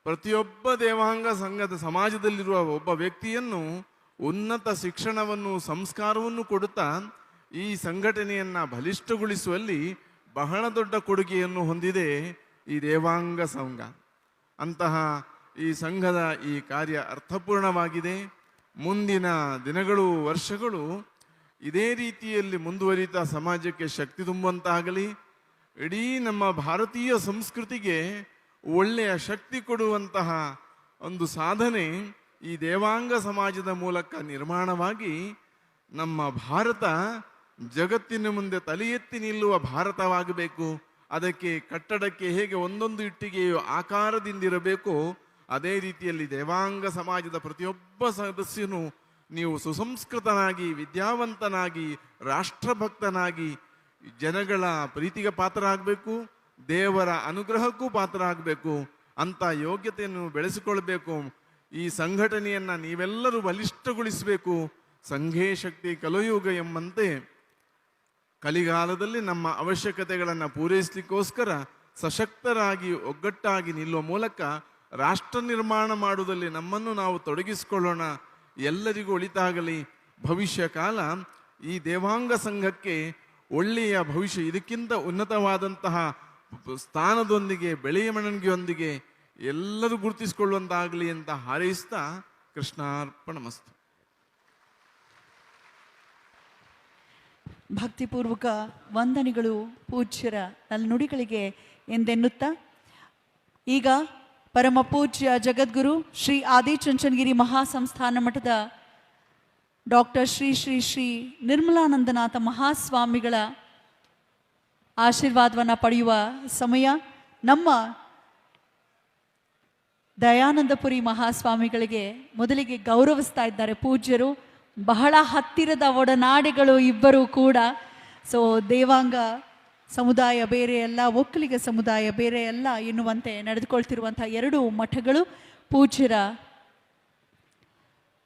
ಪ್ರತಿಯೊಬ್ಬ ದೇವಾಂಗ ಸಂಘದ ಸಮಾಜದಲ್ಲಿರುವ ಒಬ್ಬ ವ್ಯಕ್ತಿಯನ್ನು ಉನ್ನತ ಶಿಕ್ಷಣವನ್ನು ಸಂಸ್ಕಾರವನ್ನು ಕೊಡುತ್ತಾ ಈ ಸಂಘಟನೆಯನ್ನ ಬಲಿಷ್ಠಗೊಳಿಸುವಲ್ಲಿ ಬಹಳ ದೊಡ್ಡ ಕೊಡುಗೆಯನ್ನು ಹೊಂದಿದೆ ಈ ದೇವಾಂಗ ಸಂಘ. ಅಂತಹ ಈ ಸಂಘದ ಈ ಕಾರ್ಯ ಅರ್ಥಪೂರ್ಣವಾಗಿದೆ. ಮುಂದಿನ ದಿನಗಳು, ವರ್ಷಗಳು ಇದೇ ರೀತಿಯಲ್ಲಿ ಮುಂದುವರಿತಾ ಸಮಾಜಕ್ಕೆ ಶಕ್ತಿ ತುಂಬುವಂತಾಗಲಿ. ಇಡೀ ನಮ್ಮ ಭಾರತೀಯ ಸಂಸ್ಕೃತಿಗೆ ಒಳ್ಳೆಯ ಶಕ್ತಿ ಕೊಡುವಂತಹ ಒಂದು ಸಾಧನೆ ಈ ದೇವಾಂಗ ಸಮಾಜದ ಮೂಲಕ ನಿರ್ಮಾಣವಾಗಿ ನಮ್ಮ ಭಾರತ ಜಗತ್ತಿನ ಮುಂದೆ ತಲೆ ಎತ್ತಿ ನಿಲ್ಲುವ ಭಾರತವಾಗಬೇಕು. ಅದಕ್ಕೆ ಕಟ್ಟಡಕ್ಕೆ ಹೇಗೆ ಒಂದೊಂದು ಇಟ್ಟಿಗೆಯು ಆಕಾರದಿಂದಿರಬೇಕು, ಅದೇ ರೀತಿಯಲ್ಲಿ ದೇವಾಂಗ ಸಮಾಜದ ಪ್ರತಿಯೊಬ್ಬ ಸದಸ್ಯನು ನೀವು ಸುಸಂಸ್ಕೃತನಾಗಿ, ವಿದ್ಯಾವಂತನಾಗಿ, ರಾಷ್ಟ್ರಭಕ್ತನಾಗಿ, ಜನಗಳ ಪ್ರೀತಿಗೆ ಪಾತ್ರ ಆಗಬೇಕು, ದೇವರ ಅನುಗ್ರಹಕ್ಕೂ ಪಾತ್ರ ಆಗಬೇಕು ಅಂತ ಯೋಗ್ಯತೆಯನ್ನು ಬೆಳೆಸಿಕೊಳ್ಬೇಕು. ಈ ಸಂಘಟನೆಯನ್ನ ನೀವೆಲ್ಲರೂ ಬಲಿಷ್ಠಗೊಳಿಸಬೇಕು. ಸಂಘೇ ಶಕ್ತಿ ಕಲಯುಗ ಎಂಬಂತೆ ಕಲಿಗಾಲದಲ್ಲಿ ನಮ್ಮ ಅವಶ್ಯಕತೆಗಳನ್ನು ಪೂರೈಸಲಿಕ್ಕೋಸ್ಕರ ಸಶಕ್ತರಾಗಿ ಒಗ್ಗಟ್ಟಾಗಿ ನಿಲ್ಲುವ ಮೂಲಕ ರಾಷ್ಟ್ರ ನಿರ್ಮಾಣ ಮಾಡುವುದರಲ್ಲಿ ನಮ್ಮನ್ನು ನಾವು ತೊಡಗಿಸಿಕೊಳ್ಳೋಣ. ಎಲ್ಲರಿಗೂ ಒಳಿತಾಗಲಿ. ಭವಿಷ್ಯ ಕಾಲ ಈ ದೇವಾಂಗ ಸಂಘಕ್ಕೆ ಒಳ್ಳೆಯ ಭವಿಷ್ಯ, ಇದಕ್ಕಿಂತ ಉನ್ನತವಾದಂತಹ ಸ್ಥಾನದೊಂದಿಗೆ, ಬೆಳೆಯಮಣಿಗೆಯೊಂದಿಗೆ ಎಲ್ಲರೂ ಗುರುತಿಸಿಕೊಳ್ಳುವಂತಾಗಲಿ ಅಂತ ಹಾರೈಸ್ತಾ ಕೃಷ್ಣಾರ್ಪಣಮಸ್ತು. ಭಕ್ತಿಪೂರ್ವಕ ವಂದನೆಗಳು ಪೂಜ್ಯರ ನುಡಿಗಳಿಗೆ ಎಂದೆನ್ನುತ್ತಾ ಈಗ ಪರಮ ಪೂಜ್ಯ ಜಗದ್ಗುರು ಶ್ರೀ ಆದಿಚುಂಚನಗಿರಿ ಮಹಾಸಂಸ್ಥಾನ ಮಠದ ಡಾಕ್ಟರ್ ಶ್ರೀ ಶ್ರೀ ಶ್ರೀ ನಿರ್ಮಲಾನಂದನಾಥ ಮಹಾಸ್ವಾಮಿಗಳ ಆಶೀರ್ವಾದವನ್ನು ಪಡೆಯುವ ಸಮಯ. ನಮ್ಮ ದಯಾನಂದಪುರಿ ಮಹಾಸ್ವಾಮಿಗಳಿಗೆ ಮೊದಲಿಗೆ ಗೌರವಿಸ್ತಾ ಇದ್ದಾರೆ ಪೂಜ್ಯರು. ಬಹಳ ಹತ್ತಿರದ ಒಡನಾಡಿಗಳು ಇಬ್ಬರು ಕೂಡ. ಸೊ ದೇವಾಂಗ ಸಮುದಾಯ ಬೇರೆ ಅಲ್ಲ, ಒಕ್ಕಲಿಗ ಸಮುದಾಯ ಬೇರೆ ಅಲ್ಲ ಎನ್ನುವಂತೆ ನಡೆದುಕೊಳ್ತಿರುವಂಥ ಎರಡು ಮಠಗಳು. ಪೂಜ್ಯರ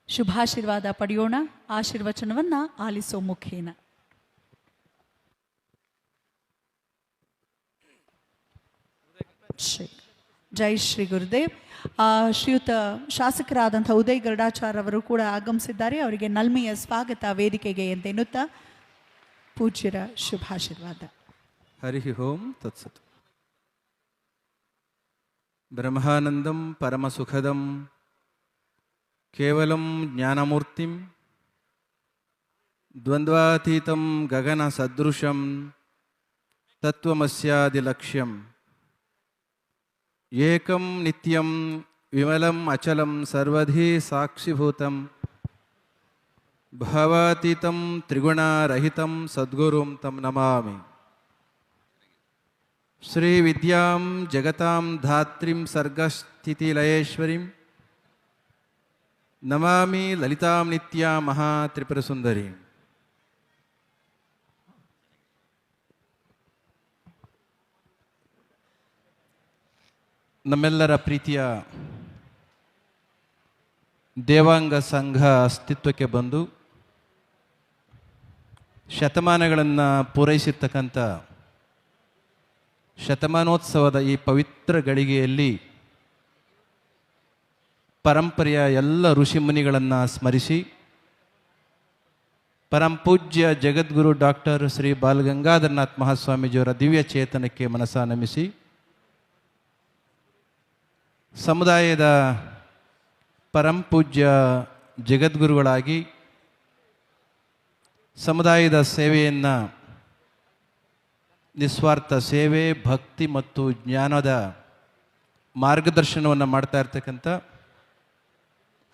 ಶುಭಾಶೀರ್ವಾದ ಪಡೆಯೋಣ. ಆಶೀರ್ವಚನವನ್ನು ಆಲಿಸೋ ಮುಖೇನ. ಜೈ ಶ್ರೀ ಗುರುದೇವ್. ಶ್ರೀಯುತ ಶಾಸಕರಾದಂಥ ಉದಯ್ ಗರುಡಾಚಾರ್ ಅವರು ಕೂಡ ಆಗಮಿಸಿದ್ದಾರೆ. ಅವರಿಗೆ ನಲ್ಮೆಯ ಸ್ವಾಗತ ವೇದಿಕೆಗೆ ಎಂದೆನ್ನುತ್ತಾ ಪೂಜ್ಯರ ಶುಭಾಶೀರ್ವಾದ. ಹರಿ ಓಂ ತತ್ಸತ್. ಬ್ರಹ್ಮಾನಂದಂ ಪರಮಸುಖದಂ ಕೇವಲಂ ಜ್ಞಾನಮೂರ್ತಿಂ ದ್ವಂದ್ವಾತೀತಂ ಗಗನ ಸದೃಶಂ ತತ್ವಮಸ್ಯಾದಿಲಕ್ಷ್ಯಂ ಏಕಂ ನಿತ್ಯಂ ವಿಮಲಂ ಅಚಲಂ ಸರ್ವಧಿ ಸಾಕ್ಷಿಭೂತಂ ಭಾವಾತೀತಂ ತ್ರಿಗುಣರಹಿತಂ ಸದ್ಗುರುಂ ತಂ ನಮಾಮಿ. ಶ್ರೀ ವಿದ್ಯಾಂ ಜಗತಾಂ ಧಾತ್ರಿಂ ಸರ್ಗಸ್ಥಿತಿಲಯೇಶ್ವರಿಂ ನಮಾಮಿ ಲಲಿತಾಂ ನಿತ್ಯಾ ಮಹಾತ್ರಿಪುರಸುಂದರಿ. ನಮ್ಮೆಲ್ಲರ ಪ್ರೀತಿಯ ದೇವಾಂಗ ಸಂಘ ಅಸ್ತಿತ್ವಕ್ಕೆ ಬಂದು ಶತಮಾನಗಳನ್ನು ಪೂರೈಸಿರ್ತಕ್ಕಂಥ ಶತಮಾನೋತ್ಸವದ ಈ ಪವಿತ್ರ ಗಳಿಗೆಯಲ್ಲಿ ಪರಂಪರೆಯ ಎಲ್ಲ ಋಷಿಮುನಿಗಳನ್ನು ಸ್ಮರಿಸಿ ಪರಂಪೂಜ್ಯ ಜಗದ್ಗುರು ಡಾಕ್ಟರ್ ಶ್ರೀ ಬಾಲಗಂಗಾಧರನಾಥ್ ಮಹಾಸ್ವಾಮೀಜಿಯವರ ದಿವ್ಯ ಚೇತನಕ್ಕೆ ಮನಸ ನಮಿಸಿ ಸಮುದಾಯದ ಪರಂಪೂಜ್ಯ ಜಗದ್ಗುರುಗಳಾಗಿ ಸಮುದಾಯದ ಸೇವೆಯನ್ನು, ನಿಸ್ವಾರ್ಥ ಸೇವೆ, ಭಕ್ತಿ ಮತ್ತು ಜ್ಞಾನದ ಮಾರ್ಗದರ್ಶನವನ್ನು ಮಾಡ್ತಾ ಇರ್ತಕ್ಕಂಥ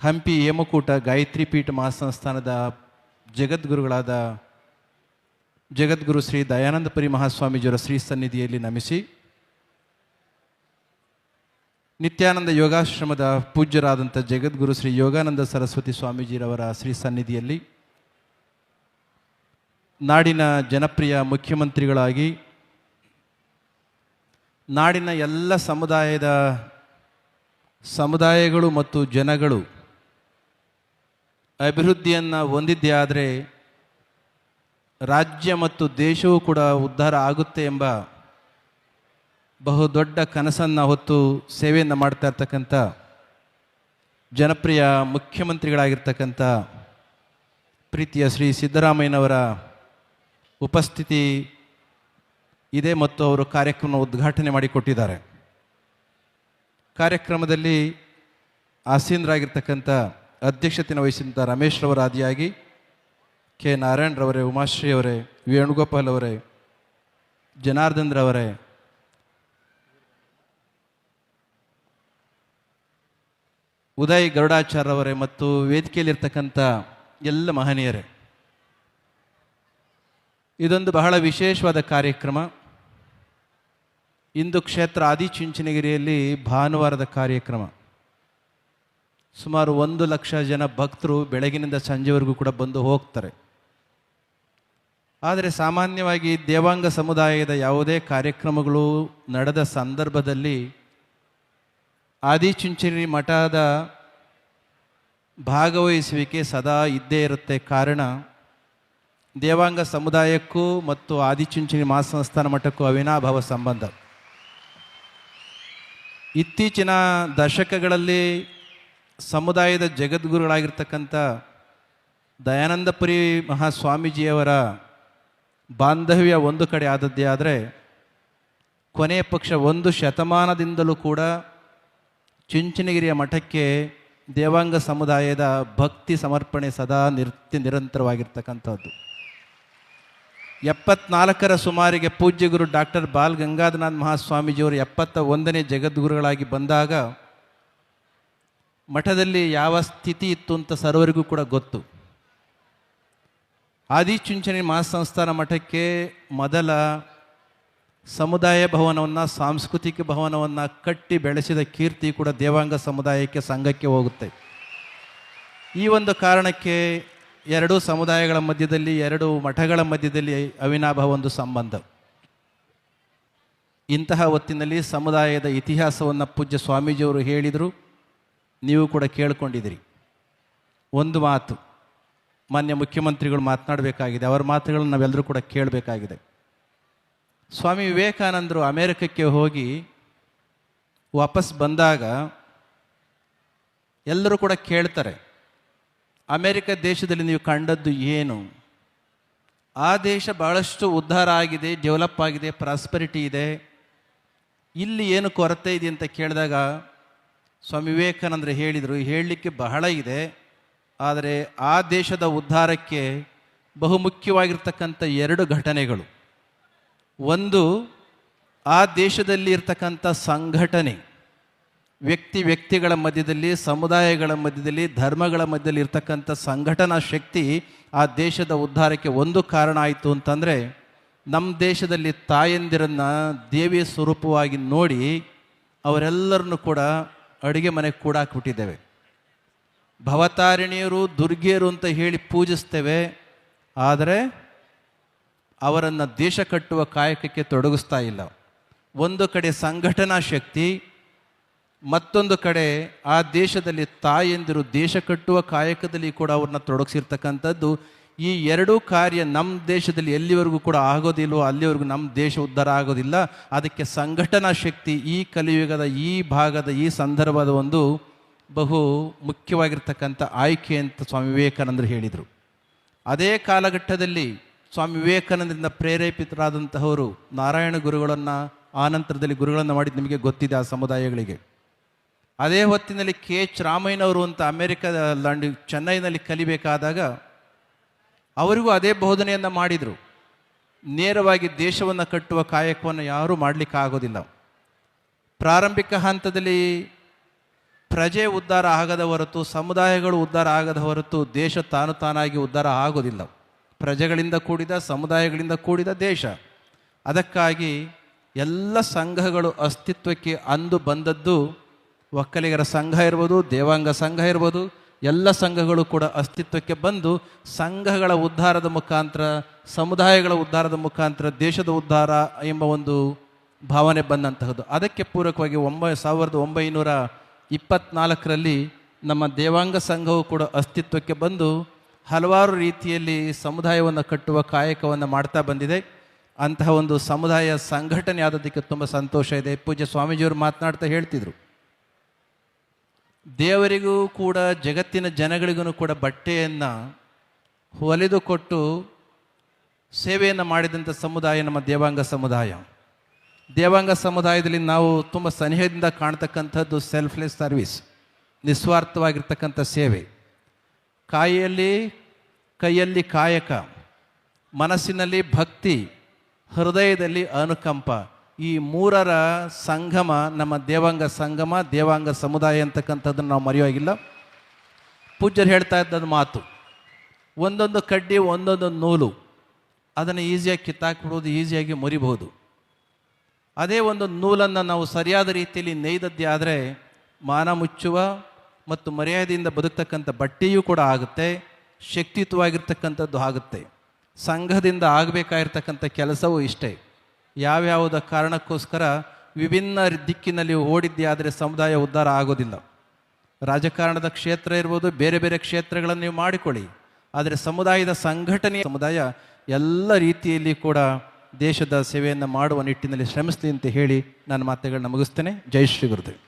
ಹಂಪಿ ಹೇಮಕೂಟ ಗಾಯತ್ರಿ ಪೀಠ ಮಹಾಸಂಸ್ಥಾನದ ಜಗದ್ಗುರುಗಳಾದ ಜಗದ್ಗುರು ಶ್ರೀ ದಯಾನಂದಪುರಿ ಮಹಾಸ್ವಾಮೀಜಿಯವರ ಶ್ರೀ ಸನ್ನಿಧಿಯಲ್ಲಿ ನಮಿಸಿ ನಿತ್ಯಾನಂದ ಯೋಗಾಶ್ರಮದ ಪೂಜ್ಯರಾದಂಥ ಜಗದ್ಗುರು ಶ್ರೀ ಯೋಗಾನಂದ ಸರಸ್ವತಿ ಸ್ವಾಮೀಜಿರವರ ಶ್ರೀ ಸನ್ನಿಧಿಯಲ್ಲಿ ನಾಡಿನ ಜನಪ್ರಿಯ ಮುಖ್ಯಮಂತ್ರಿಗಳಾಗಿ ನಾಡಿನ ಎಲ್ಲ ಸಮುದಾಯಗಳು ಮತ್ತು ಜನಗಳು ಅಭಿವೃದ್ಧಿಯನ್ನು ಹೊಂದಿದ್ದೇ ಆದರೆ ರಾಜ್ಯ ಮತ್ತು ದೇಶವೂ ಕೂಡ ಉದ್ಧಾರ ಆಗುತ್ತೆ ಎಂಬ ಬಹುದೊಡ್ಡ ಕನಸನ್ನು ಹೊತ್ತು ಸೇವೆಯನ್ನು ಮಾಡ್ತಾ ಇರ್ತಕ್ಕಂಥ ಜನಪ್ರಿಯ ಮುಖ್ಯಮಂತ್ರಿಗಳಾಗಿರ್ತಕ್ಕಂಥ ಪ್ರೀತಿಯ ಶ್ರೀ ಸಿದ್ದರಾಮಯ್ಯನವರ ಉಪಸ್ಥಿತಿ ಇದೆ ಮತ್ತು ಅವರು ಕಾರ್ಯಕ್ರಮ ಉದ್ಘಾಟನೆ ಮಾಡಿಕೊಟ್ಟಿದ್ದಾರೆ. ಕಾರ್ಯಕ್ರಮದಲ್ಲಿ ಆಸೀನರಾಗಿರ್ತಕ್ಕಂಥ ಅಧ್ಯಕ್ಷತೆಯನ್ನು ವಹಿಸಿದಂಥ ರಮೇಶ್ ರವರ ಆದಿಯಾಗಿ ಕೆ ನಾರಾಯಣರವರೇ, ಉಮಾಶ್ರೀ ಅವರೇ, ವೇಣುಗೋಪಾಲ್ ಅವರೇ, ಜನಾರ್ದನ್ ರವರೇ, ಉದಯ್ ಗರುಡಾಚಾರ್ಯವರೇ ಮತ್ತು ವೇದಿಕೆಯಲ್ಲಿರ್ತಕ್ಕಂಥ ಎಲ್ಲ ಮಹನೀಯರೇ, ಇದೊಂದು ಬಹಳ ವಿಶೇಷವಾದ ಕಾರ್ಯಕ್ರಮ. ಇಂದು ಕ್ಷೇತ್ರ ಆದಿಚುಂಚನಗಿರಿಯಲ್ಲಿ ಭಾನುವಾರದ ಕಾರ್ಯಕ್ರಮ. ಸುಮಾರು 1,00,000 ಜನ ಭಕ್ತರು ಬೆಳಗಿನಿಂದ ಸಂಜೆವರೆಗೂ ಕೂಡ ಬಂದು ಹೋಗ್ತಾರೆ. ಆದರೆ ಸಾಮಾನ್ಯವಾಗಿ ದೇವಾಂಗ ಸಮುದಾಯದ ಯಾವುದೇ ಕಾರ್ಯಕ್ರಮಗಳು ನಡೆದ ಸಂದರ್ಭದಲ್ಲಿ ಆದಿಚುಂಚನಗಿರಿ ಮಠದ ಭಾಗವಹಿಸುವಿಕೆ ಸದಾ ಇದ್ದೇ ಇರುತ್ತೆ. ಕಾರಣ ದೇವಾಂಗ ಸಮುದಾಯಕ್ಕೂ ಮತ್ತು ಆದಿಚುಂಚನಗಿರಿ ಮಹಾಸಂಸ್ಥಾನ ಮಠಕ್ಕೂ ಅವಿನಾಭಾವ ಸಂಬಂಧ. ಇತ್ತೀಚಿನ ದಶಕಗಳಲ್ಲಿ ಸಮುದಾಯದ ಜಗದ್ಗುರುಗಳಾಗಿರ್ತಕ್ಕಂಥ ದಯಾನಂದಪುರಿ ಮಹಾಸ್ವಾಮೀಜಿಯವರ ಬಾಂಧವ್ಯ ಒಂದು ಕಡೆ ಆದದ್ದೇ ಆದರೆ, ಕೊನೆಯ ಪಕ್ಷ 1 ಶತಮಾನದಿಂದಲೂ ಕೂಡ ಚುಂಚನಗಿರಿಯ ಮಠಕ್ಕೆ ದೇವಾಂಗ ಸಮುದಾಯದ ಭಕ್ತಿ ಸಮರ್ಪಣೆ ಸದಾ ನಿರಂತರವಾಗಿರ್ತಕ್ಕಂಥದ್ದು. 74ರ ಸುಮಾರಿಗೆ ಪೂಜ್ಯ ಗುರು ಡಾಕ್ಟರ್ ಬಾಲ್ ಗಂಗಾಧರನಾಥ್ ಮಹಾಸ್ವಾಮೀಜಿಯವರು 71ನೇ ಜಗದ್ಗುರುಗಳಾಗಿ ಬಂದಾಗ ಮಠದಲ್ಲಿ ಯಾವ ಸ್ಥಿತಿ ಇತ್ತು ಅಂತ ಸರ್ವರಿಗೂ ಕೂಡ ಗೊತ್ತು. ಆದಿಚುಂಚನಗಿರಿ ಮಹಾಸಂಸ್ಥಾನ ಮಠಕ್ಕೆ ಮೊದಲ ಸಮುದಾಯ ಭವನವನ್ನು, ಸಾಂಸ್ಕೃತಿಕ ಭವನವನ್ನು ಕಟ್ಟಿ ಬೆಳೆಸಿದ ಕೀರ್ತಿ ಕೂಡ ದೇವಾಂಗ ಸಮುದಾಯಕ್ಕೆ, ಸಂಘಕ್ಕೆ ಹೋಗುತ್ತೆ. ಈ ಒಂದು ಕಾರಣಕ್ಕೆ 2 ಸಮುದಾಯಗಳ ಮಧ್ಯದಲ್ಲಿ, 2 ಮಠಗಳ ಮಧ್ಯದಲ್ಲಿ ಅವಿನಾಭಾವ ಒಂದು ಸಂಬಂಧ. ಇಂತಹ ಹೊತ್ತಿನಲ್ಲಿ ಸಮುದಾಯದ ಇತಿಹಾಸವನ್ನು ಪೂಜ್ಯ ಸ್ವಾಮೀಜಿಯವರು ಹೇಳಿದರು, ನೀವು ಕೂಡ ಕೇಳ್ಕೊಂಡಿದ್ದೀರಿ. ಒಂದು ಮಾತು ಮಾನ್ಯ ಮುಖ್ಯಮಂತ್ರಿಗಳು ಮಾತನಾಡಬೇಕಾಗಿದೆ, ಅವರ ಮಾತುಗಳನ್ನು ನಾವೆಲ್ಲರೂ ಕೂಡ ಕೇಳಬೇಕಾಗಿದೆ. ಸ್ವಾಮಿ ವಿವೇಕಾನಂದರು ಅಮೇರಿಕಕ್ಕೆ ಹೋಗಿ ವಾಪಸ್ ಬಂದಾಗ ಎಲ್ಲರೂ ಕೂಡ ಕೇಳ್ತಾರೆ, ಅಮೇರಿಕ ದೇಶದಲ್ಲಿ ನೀವು ಕಂಡದ್ದು ಏನು? ಆ ದೇಶ ಬಹಳಷ್ಟು ಉದ್ಧಾರ ಆಗಿದೆ, ಡೆವಲಪ್ ಆಗಿದೆ, ಪ್ರಾಸ್ಪರಿಟಿ ಇದೆ, ಇಲ್ಲಿ ಏನು ಕೊರತೆ ಇದೆ ಅಂತ ಕೇಳಿದಾಗ ಸ್ವಾಮಿ ವಿವೇಕಾನಂದರು ಹೇಳಿದರು, ಹೇಳಲಿಕ್ಕೆ ಬಹಳ ಇದೆ, ಆದರೆ ಆ ದೇಶದ ಉದ್ಧಾರಕ್ಕೆ ಬಹುಮುಖ್ಯವಾಗಿರ್ತಕ್ಕಂಥ 2 ಘಟನೆಗಳು. ಒಂದು, ಆ ದೇಶದಲ್ಲಿ ಇರ್ತಕ್ಕಂಥ ಸಂಘಟನೆ, ವ್ಯಕ್ತಿಗಳ ಮಧ್ಯದಲ್ಲಿ, ಸಮುದಾಯಗಳ ಮಧ್ಯದಲ್ಲಿ, ಧರ್ಮಗಳ ಮಧ್ಯದಲ್ಲಿ ಇರ್ತಕ್ಕಂಥ ಸಂಘಟನಾ ಶಕ್ತಿ ಆ ದೇಶದ ಉದ್ಧಾರಕ್ಕೆ ಒಂದು ಕಾರಣ ಆಯಿತು ಅಂತಂದರೆ, ನಮ್ಮ ದೇಶದಲ್ಲಿ ತಾಯಂದಿರನ್ನು ದೇವಿಯ ಸ್ವರೂಪವಾಗಿ ನೋಡಿ ಅವರೆಲ್ಲರನ್ನು ಕೂಡ ಅಡುಗೆ ಮನೆಗೆ ಕೂಡಾಕ್ಬಿಟ್ಟಿದ್ದೇವೆ. ಭವತಾರಿಣಿಯರು, ದುರ್ಗಿಯರು ಅಂತ ಹೇಳಿ ಪೂಜಿಸ್ತೇವೆ, ಆದರೆ ಅವರನ್ನು ದೇಶ ಕಟ್ಟುವ ಕಾಯಕಕ್ಕೆ ತೊಡಗಿಸ್ತಾ ಇಲ್ಲ. ಒಂದು ಕಡೆ ಸಂಘಟನಾ ಶಕ್ತಿ, ಮತ್ತೊಂದು ಕಡೆ ಆ ದೇಶದಲ್ಲಿ ತಾಯಂದಿರು ದೇಶ ಕಟ್ಟುವ ಕಾಯಕದಲ್ಲಿ ಕೂಡ ಅವ್ರನ್ನ ತೊಡಗಿಸಿರ್ತಕ್ಕಂಥದ್ದು. ಈ 2 ಕಾರ್ಯ ನಮ್ಮ ದೇಶದಲ್ಲಿ ಎಲ್ಲಿವರೆಗೂ ಕೂಡ ಆಗೋದಿಲ್ವೋ ಅಲ್ಲಿವರೆಗೂ ನಮ್ಮ ದೇಶ ಉದ್ಧಾರ ಆಗೋದಿಲ್ಲ. ಅದಕ್ಕೆ ಸಂಘಟನಾ ಶಕ್ತಿ ಈ ಕಲಿಯುಗದ, ಈ ಭಾಗದ, ಈ ಸಂದರ್ಭದ ಒಂದು ಬಹು ಮುಖ್ಯವಾಗಿರ್ತಕ್ಕಂಥ ಆಯ್ಕೆ ಅಂತ ಸ್ವಾಮಿ ವಿವೇಕಾನಂದರು ಹೇಳಿದರು. ಅದೇ ಕಾಲಘಟ್ಟದಲ್ಲಿ ಸ್ವಾಮಿ ವಿವೇಕಾನಂದರಿಂದ ಪ್ರೇರೇಪಿತರಾದಂತಹವರು ನಾರಾಯಣ ಗುರುಗಳನ್ನು, ಆನಂತರದಲ್ಲಿ ಗುರುಗಳನ್ನು ಮಾಡಿದ್ದು ನಿಮಗೆ ಗೊತ್ತಿದೆ ಆ ಸಮುದಾಯಗಳಿಗೆ. ಅದೇ ಹೊತ್ತಿನಲ್ಲಿ KH ರಾಮಯ್ಯನವರು ಅಂತ ಅಮೆರಿಕದ ಚೆನ್ನೈನಲ್ಲಿ ಕಲಿಬೇಕಾದಾಗ ಅವರಿಗೂ ಅದೇ ಬೋಧನೆಯನ್ನು ಮಾಡಿದರು. ನೇರವಾಗಿ ದೇಶವನ್ನು ಕಟ್ಟುವ ಕಾಯಕವನ್ನು ಯಾರೂ ಮಾಡಲಿಕ್ಕೆ ಆಗೋದಿಲ್ಲ. ಪ್ರಾರಂಭಿಕ ಹಂತದಲ್ಲಿ ಪ್ರಜೆ ಉದ್ಧಾರ ಆಗದ ಹೊರತು, ಸಮುದಾಯಗಳು ಉದ್ಧಾರ ಆಗದ ಹೊರತು ದೇಶ ತಾನಾಗಿ ಉದ್ಧಾರ ಆಗೋದಿಲ್ಲ. ಪ್ರಜೆಗಳಿಂದ ಕೂಡಿದ, ಸಮುದಾಯಗಳಿಂದ ಕೂಡಿದ ದೇಶ. ಅದಕ್ಕಾಗಿ ಎಲ್ಲ ಸಂಘಗಳು ಅಸ್ತಿತ್ವಕ್ಕೆ ಅಂದು ಬಂದದ್ದು, ಒಕ್ಕಲಿಗರ ಸಂಘ ಇರ್ಬೋದು, ದೇವಾಂಗ ಸಂಘ ಇರ್ಬೋದು, ಎಲ್ಲ ಸಂಘಗಳು ಕೂಡ ಅಸ್ತಿತ್ವಕ್ಕೆ ಬಂದು ಸಂಘಗಳ ಉದ್ಧಾರದ ಮುಖಾಂತರ, ಸಮುದಾಯಗಳ ಉದ್ಧಾರದ ಮುಖಾಂತರ ದೇಶದ ಉದ್ಧಾರ ಎಂಬ ಒಂದು ಭಾವನೆ ಬಂದಂತಹದ್ದು. ಅದಕ್ಕೆ ಪೂರಕವಾಗಿ 1924ರಲ್ಲಿ ನಮ್ಮ ದೇವಾಂಗ ಸಂಘವು ಕೂಡ ಅಸ್ತಿತ್ವಕ್ಕೆ ಬಂದು ಹಲವಾರು ರೀತಿಯಲ್ಲಿ ಸಮುದಾಯವನ್ನು ಕಟ್ಟುವ ಕಾಯಕವನ್ನು ಮಾಡ್ತಾ ಬಂದಿದೆ. ಅಂತಹ ಒಂದು ಸಮುದಾಯ ಸಂಘಟನೆ ಆದದ್ದಕ್ಕೆ ತುಂಬ ಸಂತೋಷ ಇದೆ. ಪೂಜ್ಯ ಸ್ವಾಮೀಜಿಯವರು ಮಾತನಾಡ್ತಾ ಹೇಳ್ತಿದ್ರು, ದೇವರಿಗೂ ಕೂಡ ಜಗತ್ತಿನ ಜನಗಳಿಗೂ ಕೂಡ ಬಟ್ಟೆಯನ್ನು ಹೊಲಿದು ಕೊಟ್ಟು ಸೇವೆಯನ್ನು ಮಾಡಿದಂಥ ಸಮುದಾಯ ನಮ್ಮ ದೇವಾಂಗ ಸಮುದಾಯ. ದೇವಾಂಗ ಸಮುದಾಯದಲ್ಲಿ ನಾವು ತುಂಬ ಸನಿಹದಿಂದ ಕಾಣ್ತಕ್ಕಂಥದ್ದು ಸೆಲ್ಫ್ಲೆಸ್ ಸರ್ವಿಸ್, ನಿಸ್ವಾರ್ಥವಾಗಿರ್ತಕ್ಕಂಥ ಸೇವೆ. ಕೈಯಲ್ಲಿ ಕಾಯಕ, ಮನಸ್ಸಿನಲ್ಲಿ ಭಕ್ತಿ, ಹೃದಯದಲ್ಲಿ ಅನುಕಂಪ, ಈ ಮೂರರ ಸಂಗಮ ನಮ್ಮ ದೇವಾಂಗ ಸಂಗಮ, ದೇವಾಂಗ ಸಮುದಾಯ ಅಂತಕ್ಕಂಥದ್ದನ್ನು ನಾವು ಮರೆಯುವಾಗಿಲ್ಲ. ಪೂಜ್ಯರು ಹೇಳ್ತಾ ಇದ್ದದ್ದು ಮಾತು, ಒಂದೊಂದು ಕಡ್ಡಿ ಒಂದೊಂದು ನೂಲು, ಅದನ್ನು ಈಸಿಯಾಗಿ ಕಿತ್ತಾಕ್ಬಿಡ್ಬೋದು, ಈಸಿಯಾಗಿ ಮುರಿಬಹುದು. ಅದೇ ಒಂದು ನೂಲನ್ನು ನಾವು ಸರಿಯಾದ ರೀತಿಯಲ್ಲಿ ನೇಯ್ದದ್ದೇ ಆದರೆ ಮಾನ ಮುಚ್ಚುವ ಮತ್ತು ಮರ್ಯಾದೆಯಿಂದ ಬದುಕ್ತಕ್ಕಂಥ ಬಟ್ಟೆಯೂ ಕೂಡ ಆಗುತ್ತೆ, ಶಕ್ತಿಯುತವಾಗಿರ್ತಕ್ಕಂಥದ್ದು ಆಗುತ್ತೆ. ಸಂಘದಿಂದ ಆಗಬೇಕಾಗಿರ್ತಕ್ಕಂಥ ಕೆಲಸವೂ ಇಷ್ಟೇ. ಯಾವ್ಯಾವುದ ಕಾರಣಕ್ಕೋಸ್ಕರ ವಿಭಿನ್ನ ದಿಕ್ಕಿನಲ್ಲಿ ಓಡಿದ್ದೇ ಆದರೆ ಸಮುದಾಯ ಉದ್ಧಾರ ಆಗೋದಿಲ್ಲ. ರಾಜಕಾರಣದ ಕ್ಷೇತ್ರ ಇರ್ಬೋದು, ಬೇರೆ ಬೇರೆ ಕ್ಷೇತ್ರಗಳನ್ನು ನೀವು ಮಾಡಿಕೊಳ್ಳಿ, ಆದರೆ ಸಮುದಾಯದ ಸಂಘಟನೆ, ಸಮುದಾಯ ಎಲ್ಲ ರೀತಿಯಲ್ಲಿ ಕೂಡ ದೇಶದ ಸೇವೆಯನ್ನು ಮಾಡುವ ನಿಟ್ಟಿನಲ್ಲಿ ಶ್ರಮಿಸಲಿ ಅಂತ ಹೇಳಿ ನನ್ನ ಮಾತುಗಳನ್ನ ಮುಗಿಸ್ತೇನೆ. ಜೈ ಶ್ರೀ ಗುರುದೇವ್.